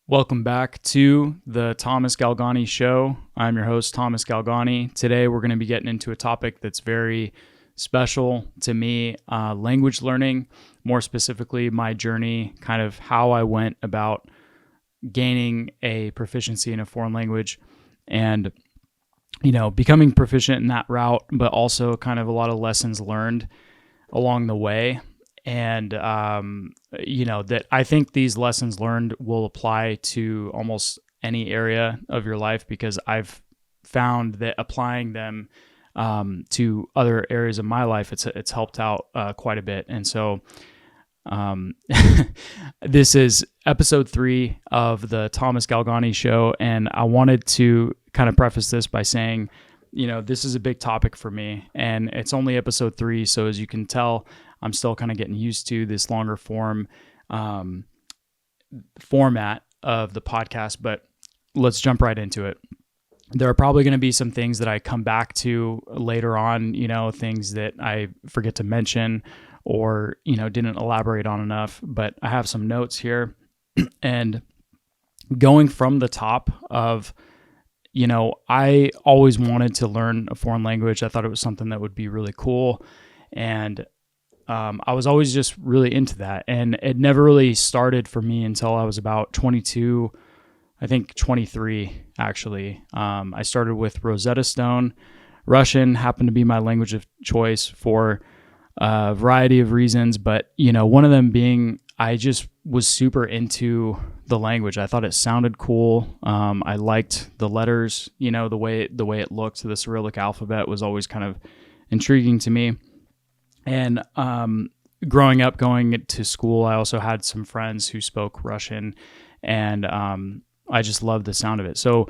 Welcome back to the Thomas Galgani Show. I'm your host, Thomas Galgani. Today, we're going to be getting into a topic that's very special to me, language learning, more specifically, my journey, kind of how I went about gaining a proficiency in a foreign language and, becoming proficient in that route, but also kind of a lot of lessons learned along the way. And, that I think these lessons learned will apply to almost any area of your life, because I've found that applying them to other areas of my life, it's helped out quite a bit. And so this is episode 3 of the Thomas Galgani Show. And I wanted to kind of preface this by saying, this is a big topic for me, and it's only episode 3. So as you can tell, I'm still kind of getting used to this longer form format of the podcast, but let's jump right into it. There are probably going to be some things that I come back to later on, things that I forget to mention or, didn't elaborate on enough, but I have some notes here. And going from the top of, I always wanted to learn a foreign language. I thought it was something that would be really cool. And I was always just really into that. And it never really started for me until I was about 22, I think 23, actually. I started with Rosetta Stone. Russian happened to be my language of choice for a variety of reasons. But, one of them being I just was super into the language. I thought it sounded cool. I liked the letters, the way it looked. The Cyrillic alphabet was always kind of intriguing to me. And growing up, going to school, I also had some friends who spoke Russian, and I just loved the sound of it. So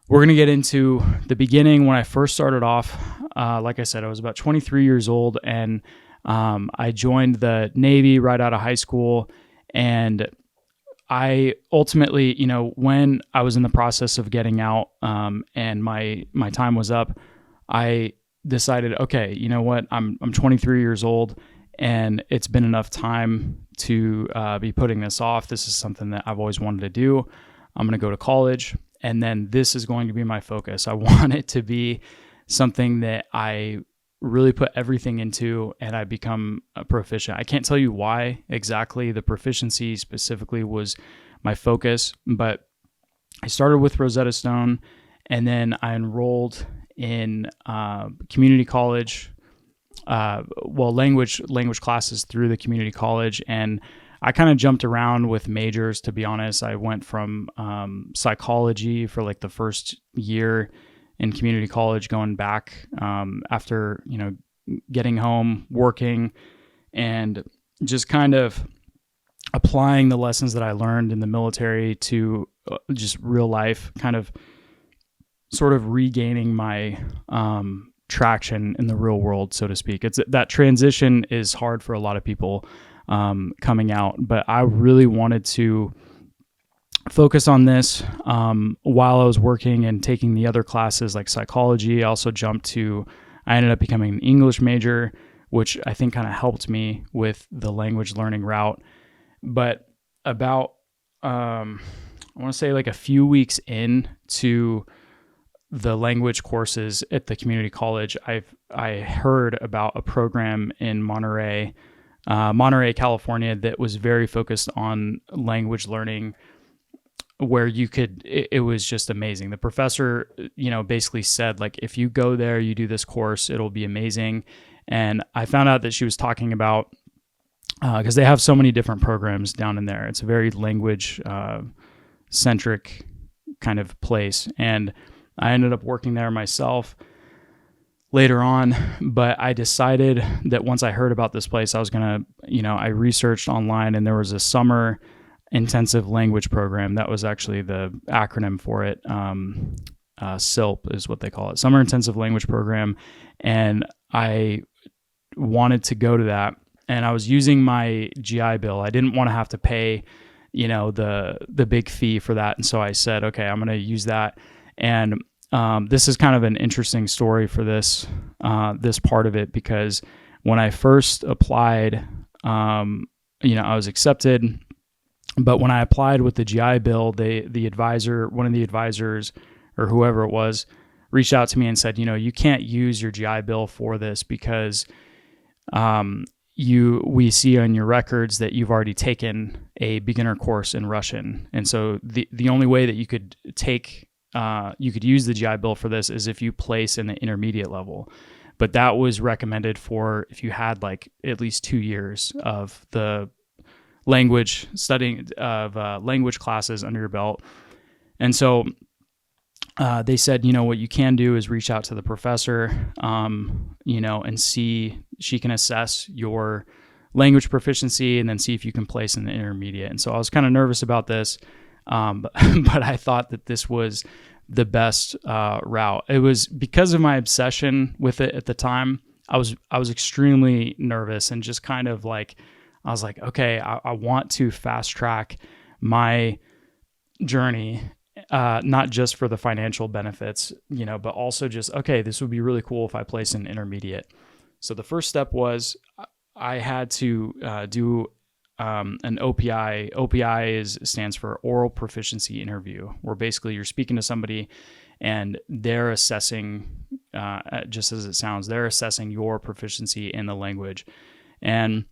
we're going to get into the beginning. When I first started off, like I said, I was about 23 years old, and I joined the Navy right out of high school. And I ultimately, when I was in the process of getting out and my time was up, I decided, okay, you know what? I'm 23 years old, and it's been enough time to be putting this off. This is something that I've always wanted to do. I'm going to go to college, and then this is going to be my focus. I want it to be something that I really put everything into, and I become a proficient. I can't tell you why exactly the proficiency specifically was my focus, but I started with Rosetta Stone, and then I enrolled in community college, language classes through the community college. And I kind of jumped around with majors, to be honest. I went from psychology for like the first year in community college, going back after, getting home, working, and just kind of applying the lessons that I learned in the military to just real life, kind of sort of regaining my traction in the real world, so to speak. It's that transition is hard for a lot of people coming out, but I really wanted to focus on this while I was working and taking the other classes like psychology. I also I ended up becoming an English major, which I think kind of helped me with the language learning route. But about, I want to say like a few weeks into the language courses at the community college, I heard about a program in Monterey, California, that was very focused on language learning, where it was just amazing. The professor, basically said, like, if you go there, you do this course, it'll be amazing. And I found out that she was talking about, because they have so many different programs down in there. It's a very language centric kind of place. And I ended up working there myself later on, but I decided that once I heard about this place, I was going to, I researched online, and there was a summer intensive language program. That was actually the acronym for it. SILP is what they call it, Summer Intensive Language Program. And I wanted to go to that, and I was using my GI Bill. I didn't want to have to pay, the big fee for that. And so I said, okay, I'm going to use that. And this is kind of an interesting story for this part of it, because when I first applied, I was accepted. But when I applied with the GI Bill, the advisor, one of the advisors or whoever it was, reached out to me and said, you can't use your GI Bill for this because we see on your records that you've already taken a beginner course in Russian. And so the only way that you could use the GI Bill for this is if you place in the intermediate level. But that was recommended for if you had like at least 2 years of the language studying of language classes under your belt. And so they said, what you can do is reach out to the professor, and see, she can assess your language proficiency and then see if you can place in the intermediate. And so I was kind of nervous about this, but I thought that this was the best route. It was because of my obsession with it at the time. I was extremely nervous and just kind of like, I was like, okay, I want to fast track my journey, not just for the financial benefits, but also just, okay, this would be really cool if I place an intermediate. So the first step was I had to do an OPI. OPI stands for Oral Proficiency Interview, where basically you're speaking to somebody and they're assessing, just as it sounds, they're assessing your proficiency in the language. And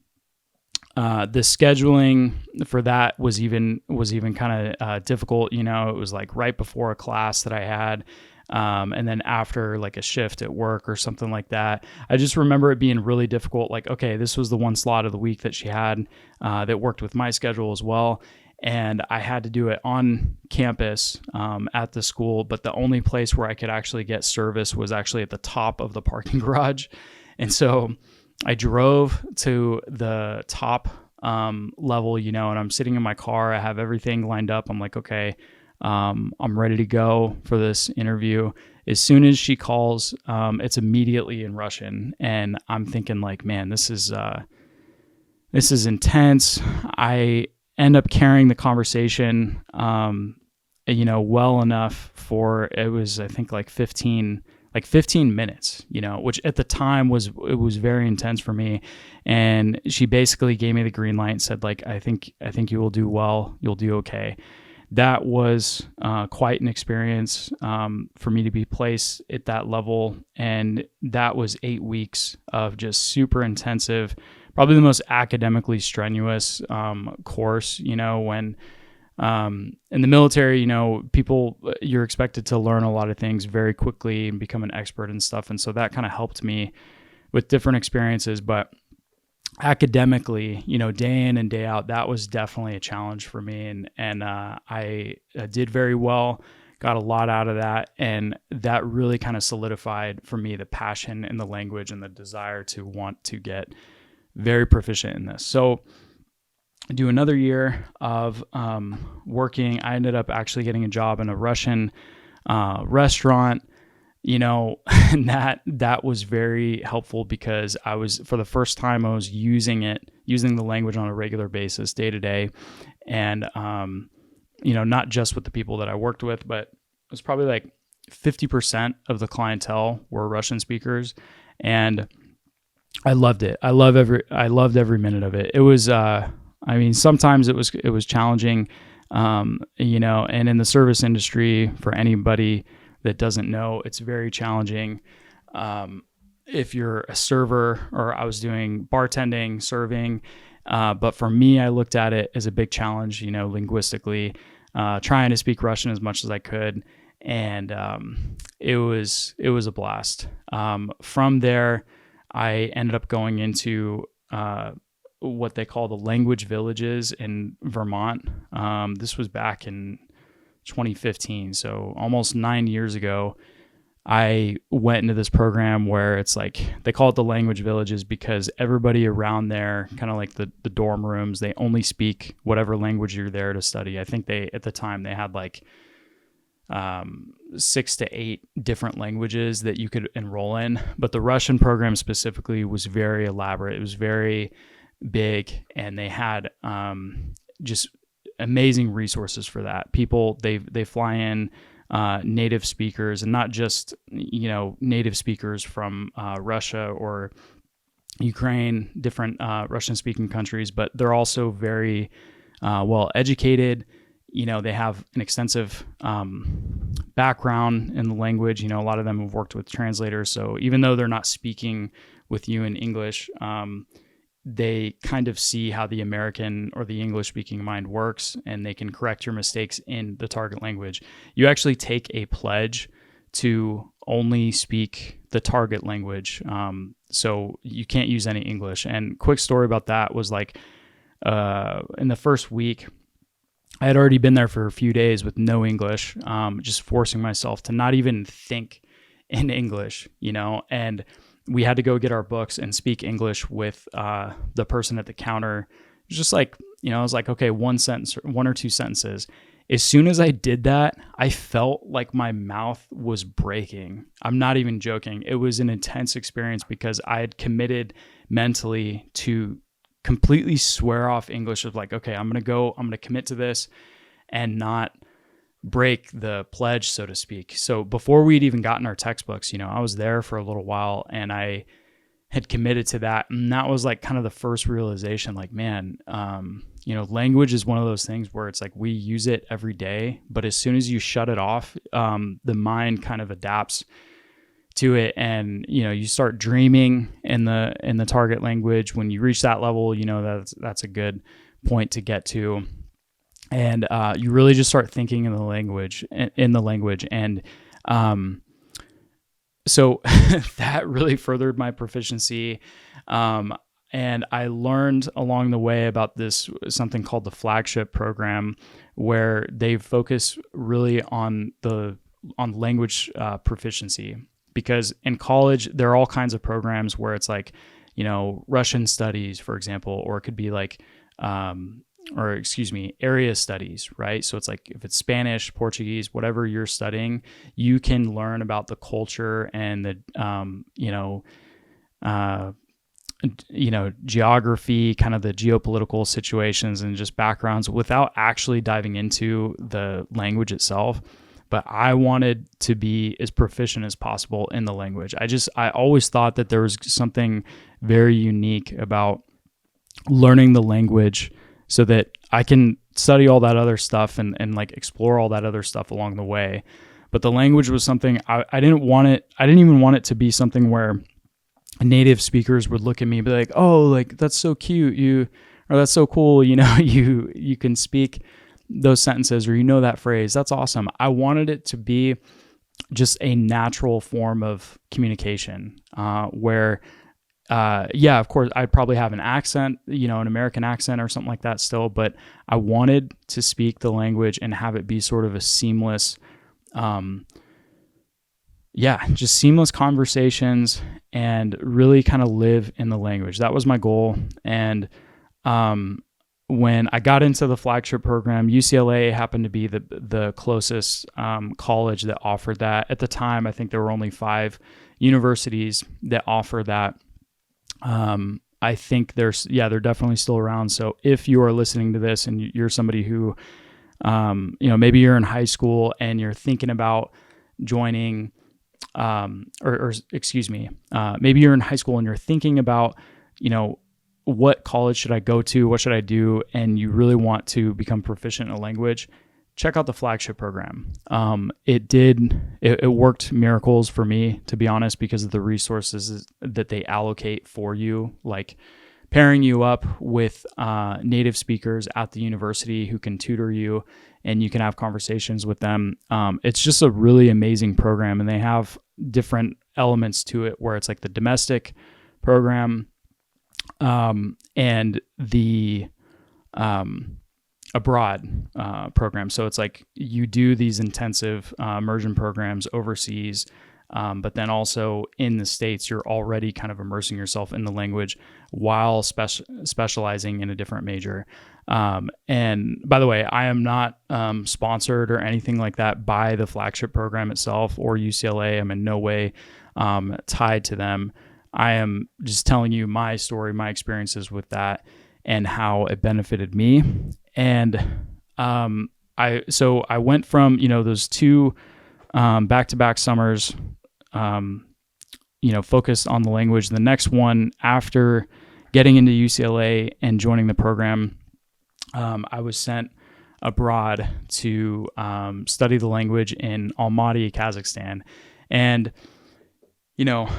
the scheduling for that was even kind of difficult. It was like right before a class that I had, and then after like a shift at work or something like that. I just remember it being really difficult. Like, okay, this was the one slot of the week that she had that worked with my schedule as well. And I had to do it on campus at the school, but the only place where I could actually get service was actually at the top of the parking garage. And so I drove to the top level, and I'm sitting in my car. I have everything lined up. I'm like, okay, I'm ready to go for this interview. As soon as she calls, it's immediately in Russian. And I'm thinking like, man, this is intense. I end up carrying the conversation, well enough for, it was, I think like 15 minutes, which at the time was very intense for me. And she basically gave me the green light and said, like, I think you will do well. You'll do okay. That was quite an experience for me to be placed at that level. And that was 8 weeks of just super intensive, probably the most academically strenuous course, when in the military, you're expected to learn a lot of things very quickly and become an expert and stuff. And so that kind of helped me with different experiences. But academically, day in and day out, that was definitely a challenge for me. And I did very well, got a lot out of that. And that really kind of solidified for me the passion in the language and the desire to want to get very proficient in this. So do another year of working. I ended up actually getting a job in a Russian restaurant, and that was very helpful because for the first time, I was using the language on a regular basis, day to day. And, not just with the people that I worked with, but it was probably like 50% of the clientele were Russian speakers. And I loved it. I loved every minute of it. It was, sometimes it was challenging, and in the service industry, for anybody that doesn't know, it's very challenging. If you're a server, or I was doing bartending, serving, but for me, I looked at it as a big challenge, linguistically, trying to speak Russian as much as I could. And it was a blast. From there, I ended up going into what they call the language villages in Vermont. This was back in 2015, so almost 9 years ago. I went into this program where it's like, they call it the language villages because everybody around there, kind of like the dorm rooms, they only speak whatever language you're there to study. I think at the time they had like 6 to 8 different languages that you could enroll in. But the Russian program specifically was very elaborate. It was very big, and they had just amazing resources for that. People, they fly in native speakers, and not just native speakers from Russia or Ukraine, different Russian speaking countries, but they're also very well educated. They have an extensive background in the language. A lot of them have worked with translators. So even though they're not speaking with you in English, they kind of see how the American or the English speaking mind works, and they can correct your mistakes in the target language. You actually take a pledge to only speak the target language. So you can't use any English. And quick story about that was like, in the first week, I had already been there for a few days with no English, just forcing myself to not even think in English, and we had to go get our books and speak English with the person at the counter. It was just like, I was like, okay, one or two sentences. As soon as I did that, I felt like my mouth was breaking. I'm not even joking. It was an intense experience because I had committed mentally to completely swear off English of like, okay, I'm going to commit to this and not break the pledge, so to speak. So before we'd even gotten our textbooks, I was there for a little while and I had committed to that. And that was like kind of the first realization, like, man, language is one of those things where it's like we use it every day, but as soon as you shut it off, the mind kind of adapts to it, and you start dreaming in the target language. When you reach that level, that's a good point to get to, and you really just start thinking in the language, and so that really furthered my proficiency. And I learned along the way about this something called the Flagship program, where they focus really on language proficiency. Because in college, there are all kinds of programs where it's like, Russian studies, for example, or it could be like, area studies, right? So it's like if it's Spanish, Portuguese, whatever you're studying, you can learn about the culture and the, geography, kind of the geopolitical situations and just backgrounds without actually diving into the language itself. But I wanted to be as proficient as possible in the language. I always thought that there was something very unique about learning the language so that I can study all that other stuff and like explore all that other stuff along the way. But the language was something I didn't want it. I didn't even want it to be something where native speakers would look at me and be like, oh, like that's so cute. Or that's so cool. You can speak those sentences, or that phrase. That's awesome. I wanted it to be just a natural form of communication, where of course I'd probably have an accent, an American accent or something like that still, but I wanted to speak the language and have it be sort of a seamless, just seamless conversations and really kind of live in the language. That was my goal. And when I got into the Flagship program, UCLA happened to be the closest college that offered that. At the time, I think there were only 5 universities that offer that. I think they're definitely still around. So if you are listening to this and you're somebody who, maybe you're in high school and you're thinking about joining, maybe you're in high school and you're thinking about, what college should I go to? What should I do? And you really want to become proficient in a language, check out the Flagship program. It worked miracles for me, to be honest, because of the resources that they allocate for you, like pairing you up with native speakers at the university who can tutor you and you can have conversations with them. It's just a really amazing program, and they have different elements to it where it's like the domestic program, and the abroad program. So it's like you do these intensive immersion programs overseas, but then also in the States, you're already kind of immersing yourself in the language while specializing in a different major. And by the way, I am not sponsored or anything like that by the Flagship program itself or UCLA. I'm in no way tied to them. I am just telling you my story, my experiences with that, and how it benefited me. And I went from those 2 back-to-back summers, focused on the language. The next one after getting into UCLA and joining the program, I was sent abroad to study the language in Almaty, Kazakhstan. And, you know,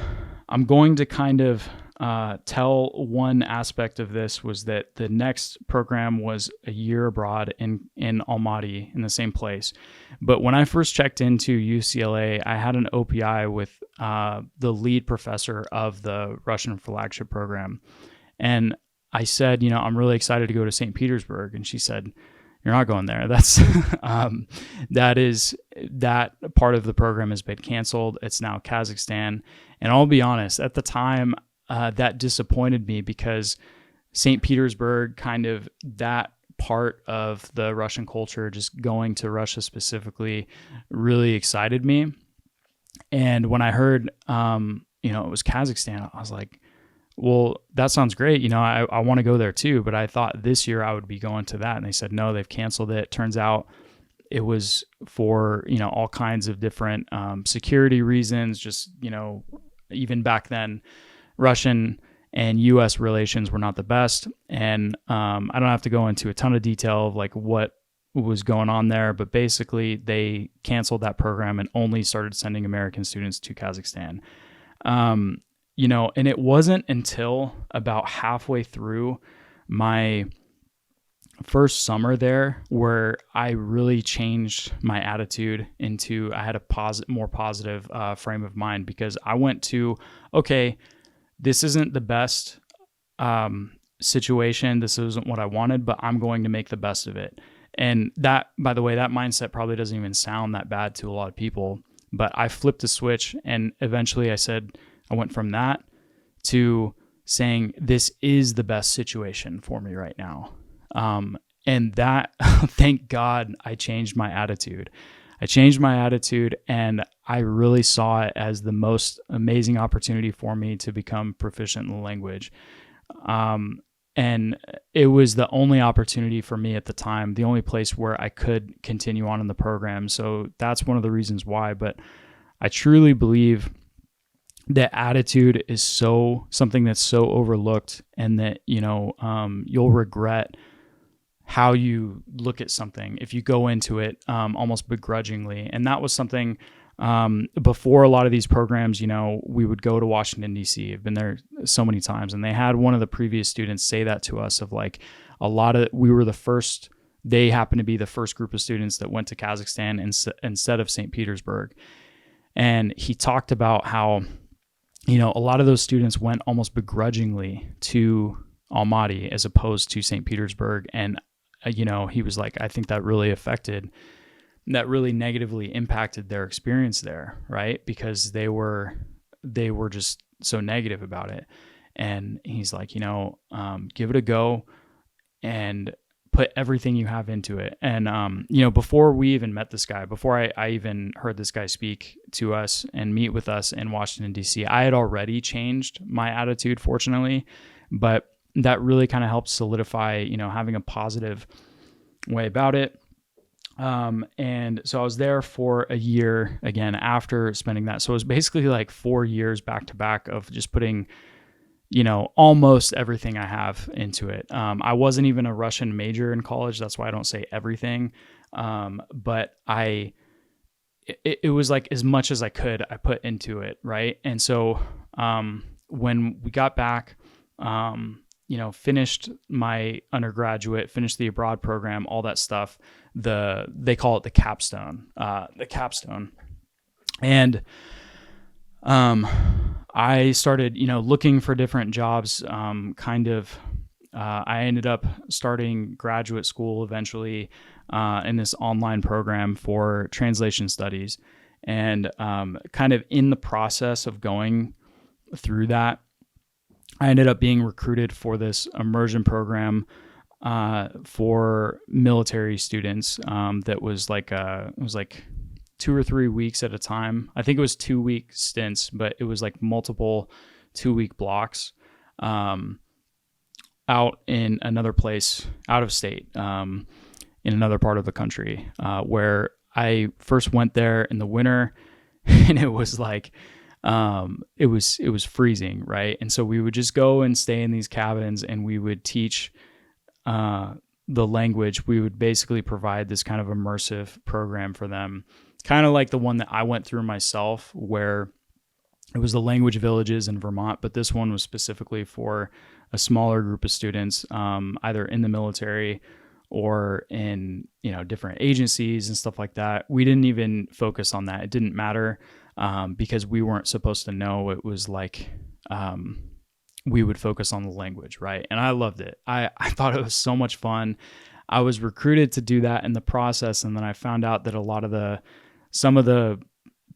I'm going to kind of tell one aspect of this was that the next program was a year abroad in Almaty, in the same place. But when I first checked into UCLA, I had an OPI with the lead professor of the Russian Flagship program. And I said, I'm really excited to go to St. Petersburg. And she said, you're not going there. That's that part of the program has been canceled. It's now Kazakhstan. And I'll be honest, at the time, that disappointed me because St. Petersburg, kind of that part of the Russian culture, just going to Russia specifically, really excited me. And when I heard, it was Kazakhstan, I was like, well, that sounds great. I want to go there too, but I thought this year I would be going to that. And they said, no, they've canceled it. Turns out it was for, all kinds of different security reasons. Just, even back then, Russian and U.S. relations were not the best. And I don't have to go into a ton of detail of like what was going on there, but basically they canceled that program and only started sending American students to Kazakhstan. And it wasn't until about halfway through my first summer there where I really changed my attitude into, I had a more positive frame of mind, because I went to, okay, this isn't the best situation. This isn't what I wanted, but I'm going to make the best of it. And that, by the way, that mindset probably doesn't even sound that bad to a lot of people, but I flipped the switch, and eventually I went from that to saying, this is the best situation for me right now. And that, thank God, I changed my attitude. And I really saw it as the most amazing opportunity for me to become proficient in the language. And it was the only opportunity for me at the time, the only place where I could continue on in the program. So that's one of the reasons why. But I truly believe that attitude is something that's so overlooked, and that, you'll regret how you look at something if you go into it almost begrudgingly. And that was something before a lot of these programs, we would go to Washington, D.C. I've been there so many times, and they had one of the previous students say that to us, of like, we were the first, they happened to be the first group of students that went to Kazakhstan instead of St. Petersburg. And he talked about how, a lot of those students went almost begrudgingly to Almaty as opposed to St. Petersburg. And, he was like, I think that really negatively impacted their experience there, right? Because they were just so negative about it. And he's like, give it a go and put everything you have into it. And, before we even met this guy, before I even heard this guy speak to us and meet with us in Washington, D.C., I had already changed my attitude, fortunately, but that really kind of helped solidify, having a positive way about it. And so I was there for a year again after spending that. So it was basically like 4 years back to back of just putting, almost everything I have into it. I wasn't even a Russian major in college. That's why I don't say everything. But it was like as much as I could, I put into it. Right. And so, when we got back, finished my undergraduate, finished the abroad program, all that stuff, they call it the capstone. And, I started, looking for different jobs, I ended up starting graduate school eventually, in this online program for translation studies. And, kind of in the process of going through that, I ended up being recruited for this immersion program, for military students, that was like, it was like 2 or 3 weeks at a time. I think it was 2-week stints, but it was like multiple 2-week blocks, out in another place, out of state, in another part of the country, where I first went there in the winter, and it was like, it was freezing, right? And so we would just go and stay in these cabins, and we would teach the language, we would basically provide this kind of immersive program for them, kind of like the one that I went through myself, where it was the language villages in Vermont, but this one was specifically for a smaller group of students, either in the military or in, different agencies and stuff like that. We didn't even focus on that. It didn't matter, because we weren't supposed to know. It was like, we would focus on the language, right? And I loved it. I thought it was so much fun. I was recruited to do that in the process, and then I found out that some of the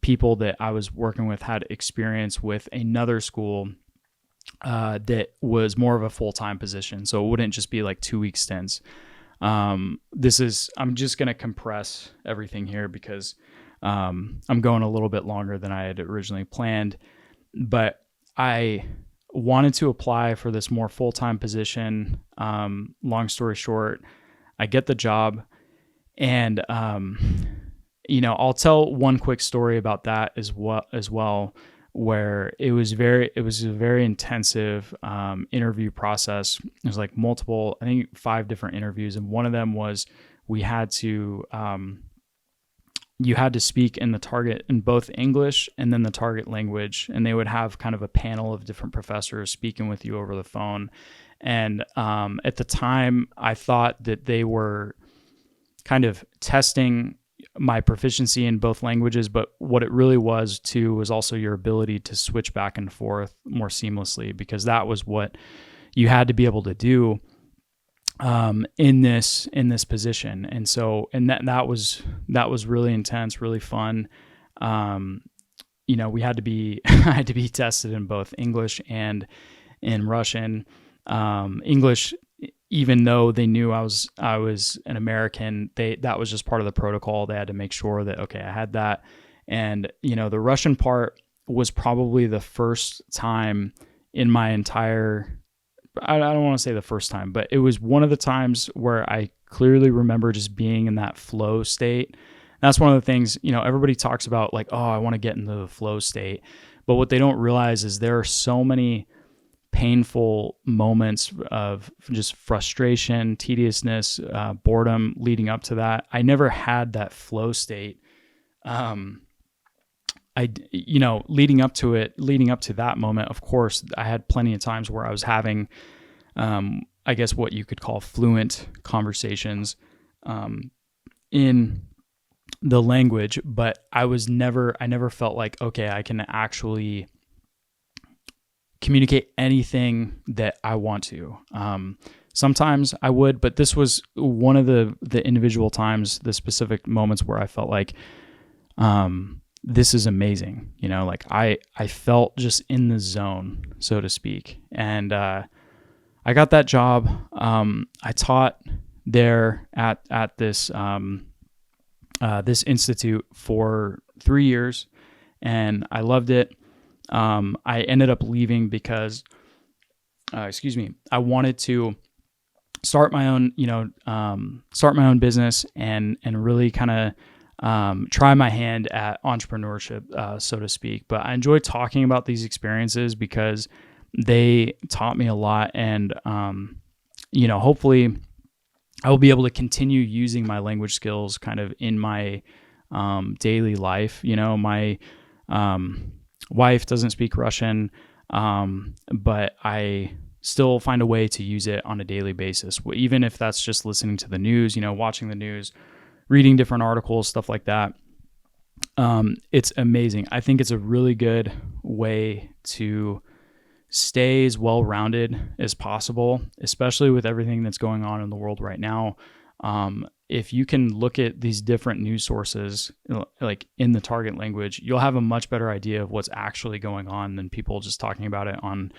people that I was working with had experience with another school that was more of a full-time position, so it wouldn't just be like 2-week stints. I'm just going to compress everything here because I'm going a little bit longer than I had originally planned, but I wanted to apply for this more full-time position. Long story short, I get the job, and I'll tell one quick story about that as well, where it was a very intensive interview process. It was like multiple, I think 5 different interviews, and one of them was you had to speak in both English and then the target language, and they would have kind of a panel of different professors speaking with you over the phone. And at the time, I thought that they were kind of testing my proficiency in both languages, but what it really was too was also your ability to switch back and forth more seamlessly, because that was what you had to be able to do in this position. And that was really intense, really fun. We had to be I had to be tested in both English and in Russian. English, even though they knew I was an American, that was just part of the protocol. They had to make sure that, okay, I had that. And the Russian part was probably the first time in my entire, I don't want to say the first time, but it was one of the times where I clearly remember just being in that flow state. That's one of the things, everybody talks about, like, oh, I want to get into the flow state. But what they don't realize is there are so many painful moments of just frustration, tediousness, boredom leading up to that. I never had that flow state. Leading up to that moment, of course, I had plenty of times where I was having, I guess what you could call fluent conversations, in the language, but I never felt like, okay, I can actually communicate anything that I want to. Sometimes I would, but this was one of the individual times, the specific moments where I felt like, this is amazing. Like I felt just in the zone, so to speak. And, I got that job. I taught there at this, this institute for 3 years, and I loved it. I ended up leaving because, I wanted to start my own business and really kind of try my hand at entrepreneurship, so to speak. But I enjoy talking about these experiences because they taught me a lot, and hopefully I will be able to continue using my language skills kind of in my daily life. My wife doesn't speak Russian, but I still find a way to use it on a daily basis, even if that's just listening to the news, watching the news, reading different articles, stuff like that. It's amazing. I think it's a really good way to stay as well-rounded as possible, especially with everything that's going on in the world right now. If you can look at these different news sources, like in the target language, you'll have a much better idea of what's actually going on than people just talking about it on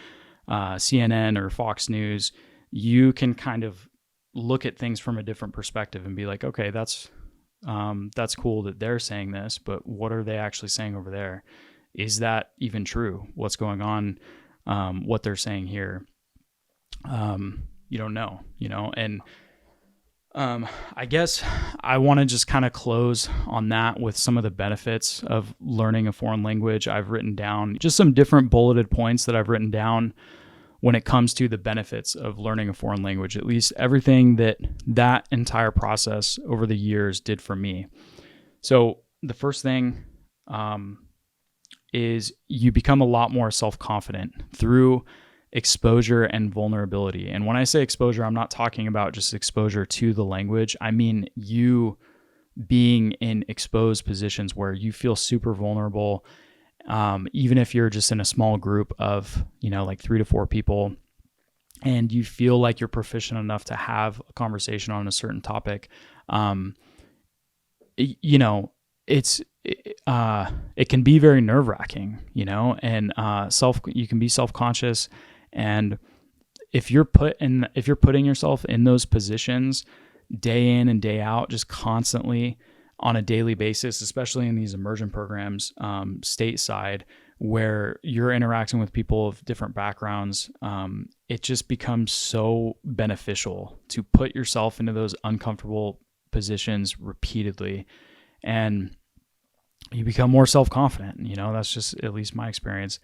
CNN or Fox News. You can kind of look at things from a different perspective and be like, okay, that's cool that they're saying this, but what are they actually saying over there? Is that even true? What's going on? What they're saying here? You don't know, and I guess I want to just kind of close on that with some of the benefits of learning a foreign language. I've written down just some different bulleted points that I've written down. when it comes to the benefits of learning a foreign language, at least everything that entire process over the years did for me. So the first thing is you become a lot more self-confident through exposure and vulnerability. And when I say exposure, I'm not talking about just exposure to the language. I mean you being in exposed positions where you feel super vulnerable, even if you're just in a small group of, like 3 to 4 people, and you feel like you're proficient enough to have a conversation on a certain topic. It can be very nerve-wracking, and you can be self-conscious. And if you're putting yourself in those positions day in and day out, just constantly on a daily basis, especially in these immersion programs, stateside, where you're interacting with people of different backgrounds, it just becomes so beneficial to put yourself into those uncomfortable positions repeatedly, and you become more self-confident. That's just at least my experience.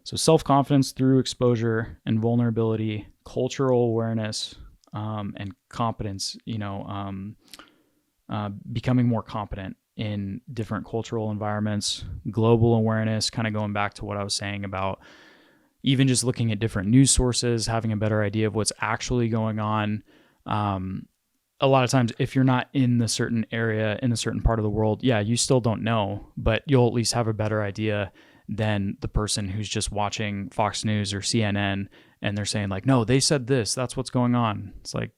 So self-confidence through exposure and vulnerability, cultural awareness, and competence, becoming more competent in different cultural environments, global awareness, kind of going back to what I was saying about even just looking at different news sources, having a better idea of what's actually going on. A lot of times, if you're not in the certain area, in a certain part of the world, you still don't know, but you'll at least have a better idea than the person who's just watching Fox News or CNN and they're saying like, no, they said this, that's what's going on. It's like,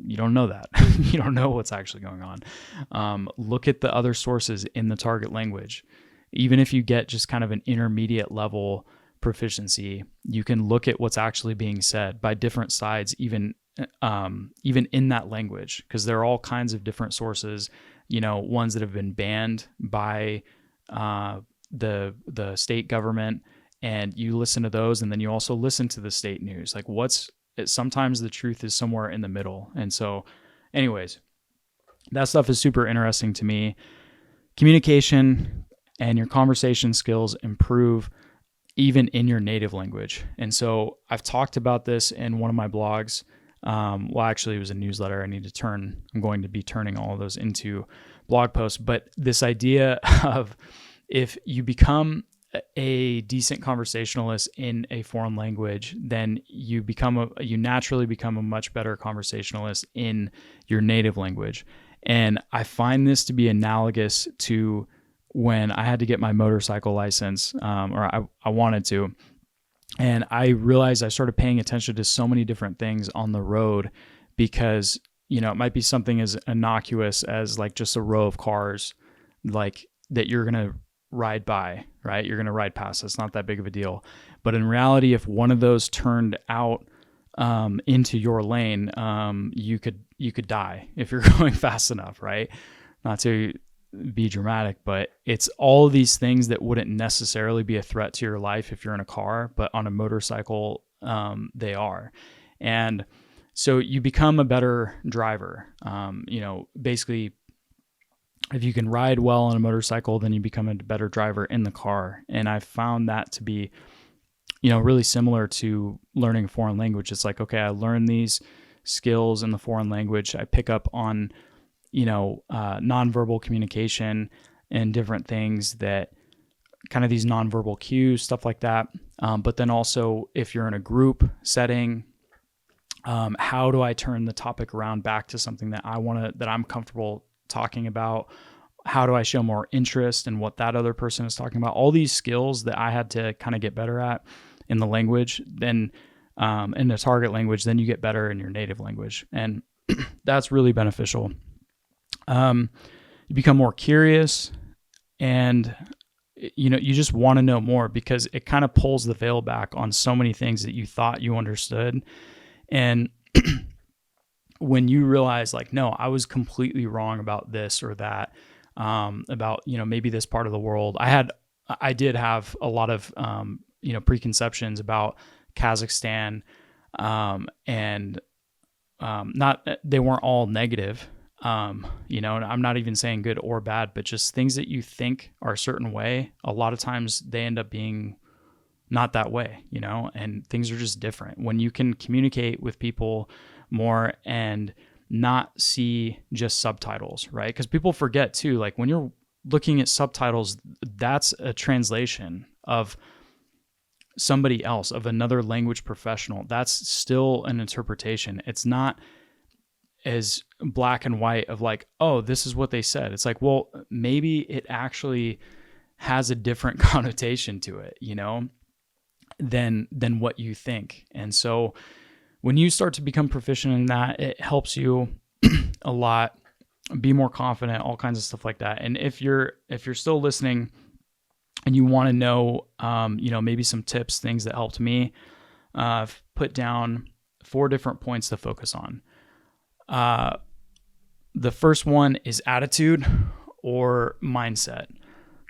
you don't know that. You don't know what's actually going on. Look at the other sources in the target language. Even if you get just kind of an intermediate level proficiency, you can look at what's actually being said by different sides, even in that language, because there are all kinds of different sources, ones that have been banned by the state government, and you listen to those, and then you also listen to the state news. Like sometimes the truth is somewhere in the middle. And so anyways, that stuff is super interesting to me. Communication and your conversation skills improve even in your native language. And so I've talked about this in one of my blogs. Actually, it was a newsletter. I'm going to be turning all of those into blog posts. But this idea of if you become a decent conversationalist in a foreign language, then you naturally become a much better conversationalist in your native language. And I find this to be analogous to when I had to get my motorcycle license, or I wanted to. And I realized I started paying attention to so many different things on the road because, it might be something as innocuous as like just a row of cars like that you're going to ride by, right? You're going to ride past. It's not that big of a deal. But in reality, if one of those turned out into your lane, you could die if you're going fast enough, right? Not to be dramatic, but it's all of these things that wouldn't necessarily be a threat to your life if you're in a car, but on a motorcycle, they are. And so you become a better driver. Basically, if you can ride well on a motorcycle, then you become a better driver in the car. And I found that to be, really similar to learning a foreign language. It's like, okay, I learn these skills in the foreign language. I pick up on nonverbal communication and different things that kind of these nonverbal cues, stuff like that. But then also if you're in a group setting, how do I turn the topic around back to something that I'm comfortable talking about? How do I show more interest in what that other person is talking about? All these skills that I had to kind of get better at in the language, then in the target language, then you get better in your native language. And that's really beneficial. You become more curious, and you just want to know more because it kind of pulls the veil back on so many things that you thought you understood. And when you realize like, no, I was completely wrong about this or that, about, maybe this part of the world. I did have a lot of, preconceptions about Kazakhstan, and they weren't all negative. And I'm not even saying good or bad, but just things that you think are a certain way. A lot of times they end up being not that way, and things are just different. When you can communicate with people more and not see just subtitles, right? Because people forget too, like when you're looking at subtitles, that's a translation of somebody else, of another language professional. That's still an interpretation. It's not as black and white of like, oh, this is what they said. It's like, well, maybe it actually has a different connotation to it, than what you think. And so when you start to become proficient in that, it helps you a lot, be more confident, all kinds of stuff like that. And if you're still listening and you want to know, maybe some tips, things that helped me, put down 4 different points to focus on. The first one is attitude or mindset.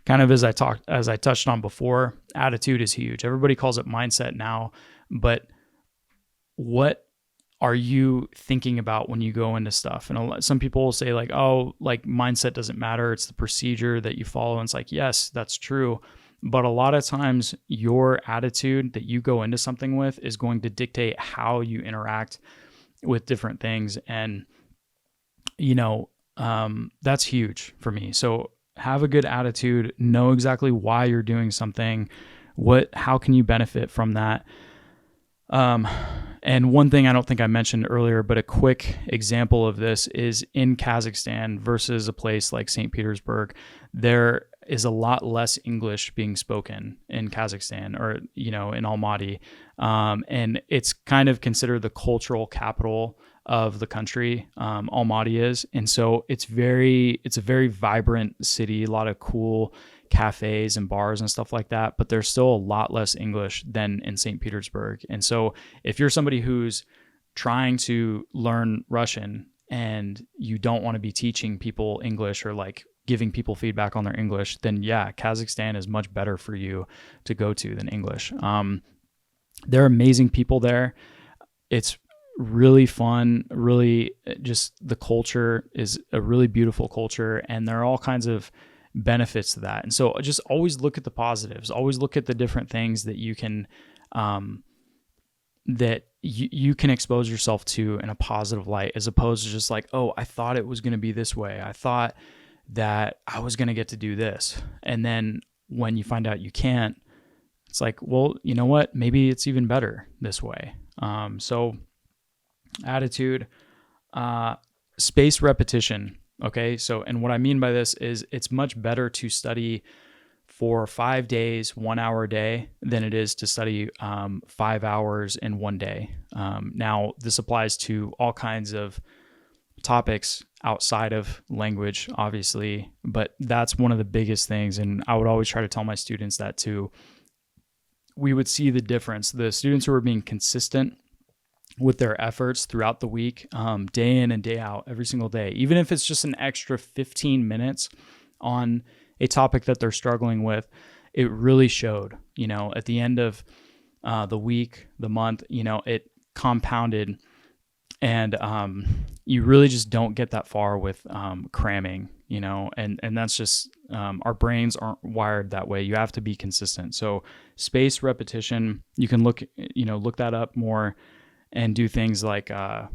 Kind of as I touched on before, attitude is huge. Everybody calls it mindset now, but what are you thinking about when you go into stuff? And some people will say like, oh, like mindset doesn't matter. It's the procedure that you follow. And it's like, yes, that's true. But a lot of times your attitude that you go into something with is going to dictate how you interact with different things. And, that's huge for me. So have a good attitude, know exactly why you're doing something, how can you benefit from that? And one thing I don't think I mentioned earlier, but a quick example of this is in Kazakhstan versus a place like St. Petersburg, there is a lot less English being spoken in Kazakhstan or, in Almaty. And it's kind of considered the cultural capital of the country, Almaty is. And so it's a very vibrant city, a lot of cool cafes and bars and stuff like that, but there's still a lot less English than in St. Petersburg. And so if you're somebody who's trying to learn Russian and you don't want to be teaching people English or like giving people feedback on their English, then yeah, Kazakhstan is much better for you to go to than English. There are amazing people there. It's really fun, really just the culture is a really beautiful culture, and there are all kinds of benefits to that. And so just always look at the positives, always look at the different things that you can that you can expose yourself to in a positive light, as opposed to just like, oh, I thought it was going to be this way. I thought that I was going to get to do this. And then when you find out you can't, it's like, well, you know what? Maybe it's even better this way. So attitude, space repetition. Okay. So, and what I mean by this is it's much better to study for 5 days, 1 hour a day than it is to study 5 hours in 1 day. Now this applies to all kinds of topics outside of language, obviously, but that's one of the biggest things. And I would always try to tell my students that too. We would see the difference. The students who are being consistent with their efforts throughout the week, day in and day out, every single day, even if it's just an extra 15 minutes on a topic that they're struggling with, it really showed, at the end of the week, the month, it compounded. And you really just don't get that far with cramming, and that's just, our brains aren't wired that way. You have to be consistent. So space repetition, you can look that up more and do things like, there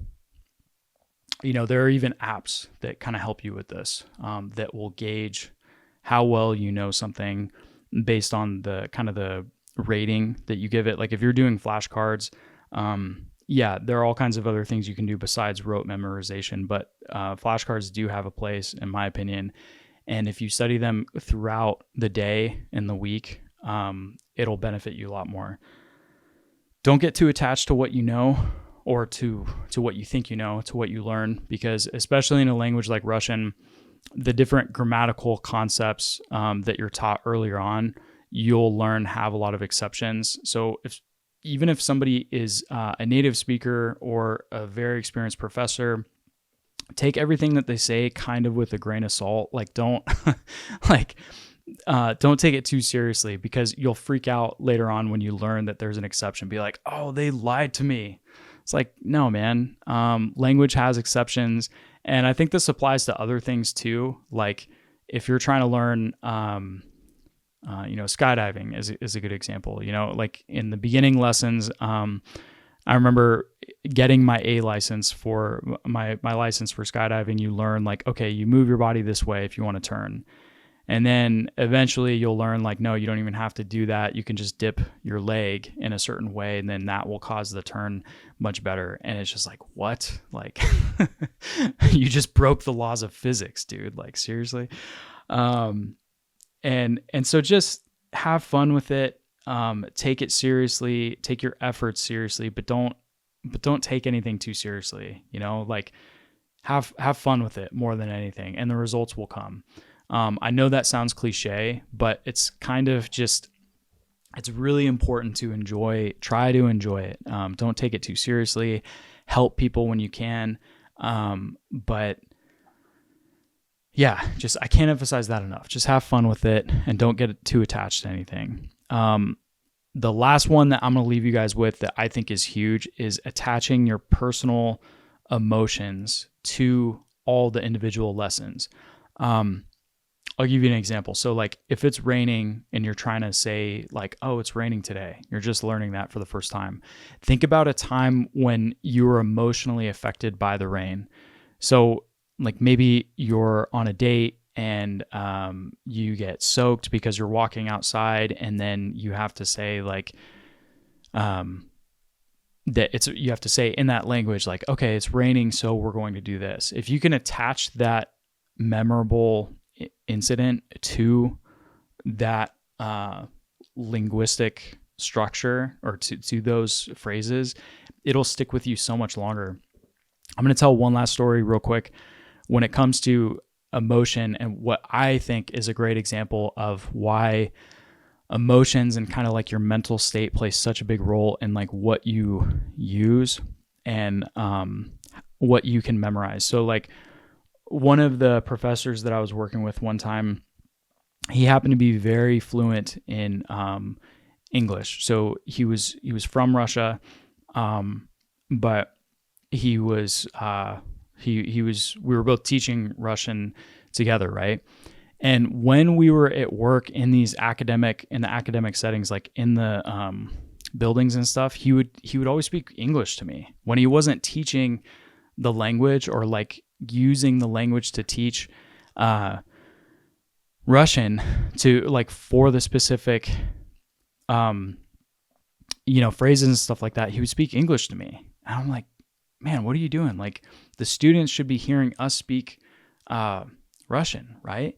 are even apps that kind of help you with this, that will gauge how well you know something based on the kind of the rating that you give it. Like if you're doing flashcards, yeah, there are all kinds of other things you can do besides rote memorization, but flashcards do have a place, in my opinion. And if you study them throughout the day and the week, it'll benefit you a lot more. Don't get too attached to what you know or to what you think you know, to what you learn, because especially in a language like Russian, the different grammatical concepts that you're taught earlier on, you'll learn have a lot of exceptions. So even if somebody is a native speaker or a very experienced professor, take everything that they say kind of with a grain of salt. Like don't don't take it too seriously, because you'll freak out later on when you learn that there's an exception. Be like, oh, they lied to me. It's like, no, man. Language has exceptions. And I think this applies to other things too. Like if you're trying to learn, Skydiving is a good example. Like in the beginning lessons, I remember getting my A license for my license for skydiving. You learn like, okay, you move your body this way if you want to turn. And then eventually you'll learn like, no, you don't even have to do that. You can just dip your leg in a certain way, and then that will cause the turn much better. And it's just like, what? Like, you just broke the laws of physics, dude. Like, seriously. And so just have fun with it. Take it seriously, take your efforts seriously, but don't take anything too seriously, like have fun with it more than anything, and the results will come. I know that sounds cliche, but it's kind of just, it's really important to try to enjoy it. Don't take it too seriously, help people when you can. But yeah, I can't emphasize that enough. Just have fun with it and don't get too attached to anything. The last one that I'm going to leave you guys with that I think is huge is attaching your personal emotions to all the individual lessons. I'll give you an example. So like if it's raining and you're trying to say like, oh, it's raining today, you're just learning that for the first time. Think about a time when you were emotionally affected by the rain. So like maybe you're on a date and you get soaked because you're walking outside, and then you have to say like you have to say in that language like, okay, it's raining, so we're going to do this. If you can attach that memorable incident to that linguistic structure or to those phrases, it'll stick with you so much longer. I'm going to tell one last story real quick when it comes to emotion, and what I think is a great example of why emotions and kind of like your mental state plays such a big role in like what you use and what you can memorize. So like one of the professors that I was working with one time, he happened to be very fluent in English. So he was from Russia, but we were both teaching Russian together, right? And when we were at work in the academic settings, like in the buildings and stuff, he would always speak English to me when he wasn't teaching the language or like using the language to teach Russian to like for the specific phrases and stuff like that. He would speak English to me, and I'm like, man, what are you doing? Like the students should be hearing us speak Russian, right?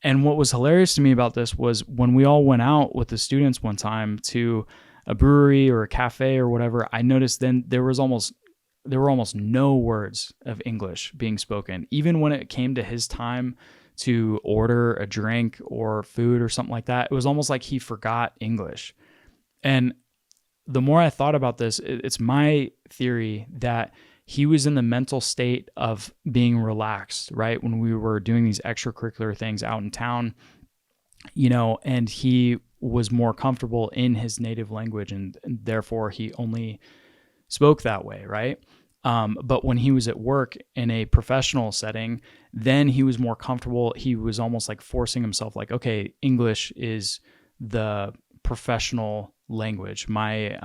And what was hilarious to me about this was when we all went out with the students one time to a brewery or a cafe or whatever, I noticed then there were almost no words of English being spoken. Even when it came to his time to order a drink or food or something like that, it was almost like he forgot English. And the more I thought about this, it's my theory that he was in the mental state of being relaxed, right? When we were doing these extracurricular things out in town, and he was more comfortable in his native language, and therefore he only spoke that way, right? But when he was at work in a professional setting, then he was more comfortable. He was almost like forcing himself like, okay, English is the professional language, my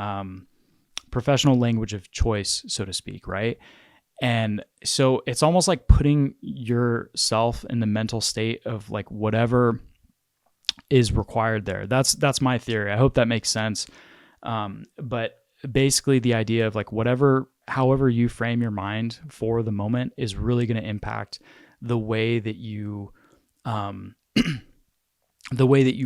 professional language of choice, so to speak, right? And so it's almost like putting yourself in the mental state of like whatever is required there. That's my theory. I hope that makes sense. But basically the idea of like however you frame your mind for the moment is really going to impact the way that you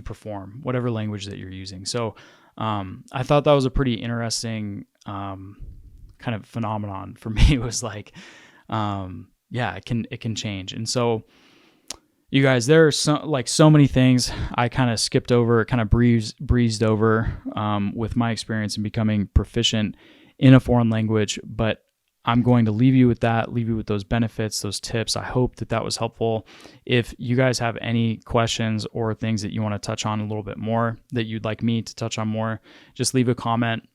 perform, whatever language that you're using. So I thought that was a pretty interesting kind of phenomenon for me. It was like, it can change. And so you guys, there are so many things I kind of skipped over, kind of breezed over with my experience in becoming proficient in a foreign language, but I'm going to leave you with those benefits, those tips. I hope that was helpful. If you guys have any questions or things that you want to touch on a little bit more, that you'd like me to touch on more, just leave a comment,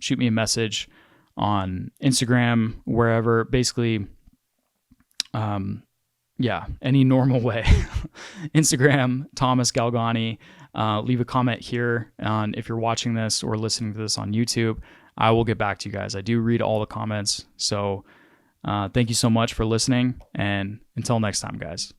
shoot me a message on Instagram, wherever. Basically, yeah, any normal way. Instagram, Thomas Galgani. Leave a comment here on if you're watching this or listening to this on YouTube. I will get back to you guys. I do read all the comments. So thank you so much for listening. And until next time, guys.